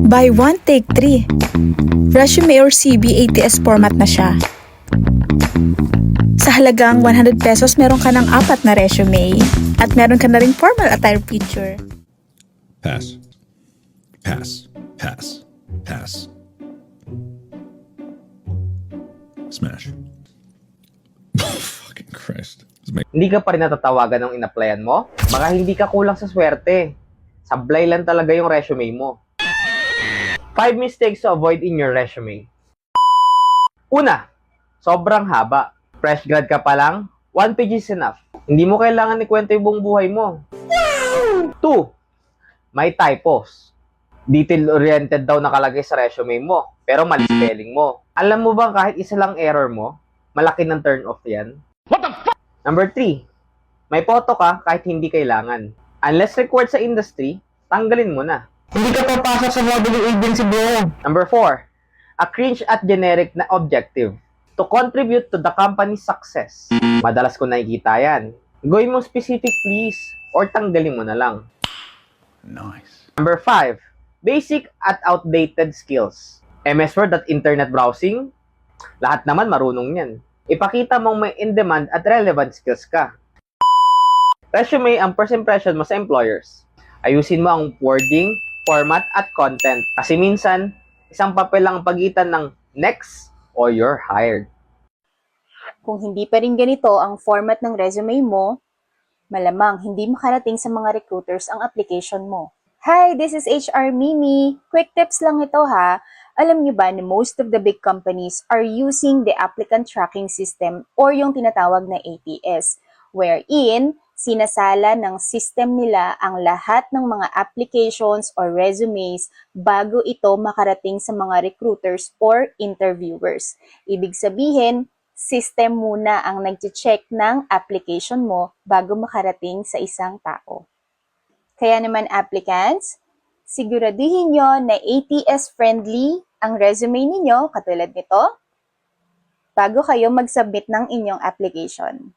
Buy one, take three. Resume or CV ATS format na siya. Sa halagang 100 pesos, meron ka ng 4 na resume at meron ka na ring formal attire feature. Pass. Pass. Pass. Pass. Smash. Fucking Christ. Hindi ka pa rin natatawagan ng in-applyan mo? Baka hindi ka kulang sa swerte. Sablay lang talaga yung resume mo. 5 mistakes to avoid in your resume. Una, sobrang haba. Fresh grad ka pa lang, 1 page is enough. Hindi mo kailangan ikwento yung buong buhay mo. 2, may typos. Detail-oriented daw nakalagay sa resume mo, pero mali spelling mo. Alam mo bang kahit isa lang error mo, malaki ng turn off yan? What the fuck? Number 3, may photo ka kahit hindi kailangan. Unless required sa industry, tanggalin mo na. Hindi ka papasok sa modeling agency, bro. Number 4, a cringe at generic na objective to contribute to the company's success. Madalas ko nakikita yan. Gawin mo specific please or tanggalin mo na lang. Nice. Number 5, basic at outdated skills. MS Word at internet browsing, lahat naman marunong yan. Ipakita mong may in-demand at relevant skills ka. Resume ang first impression mo sa employers. Ayusin mo ang wording, format, at content. Kasi minsan, isang papel lang ang pagitan ng next or you're hired. Kung hindi pa rin ganito ang format ng resume mo, malamang hindi makarating sa mga recruiters ang application mo. Hi, this is HR Mimi. Quick tips lang ito ha. Alam niyo ba na most of the big companies are using the applicant tracking system or yung tinatawag na ATS, wherein sinasala ng system nila ang lahat ng mga applications or resumes bago ito makarating sa mga recruiters or interviewers. Ibig sabihin, system muna ang nag-check ng application mo bago makarating sa isang tao. Kaya naman applicants, siguraduhin nyo na ATS-friendly ang resume ninyo katulad nito bago kayo mag-submit ng inyong application.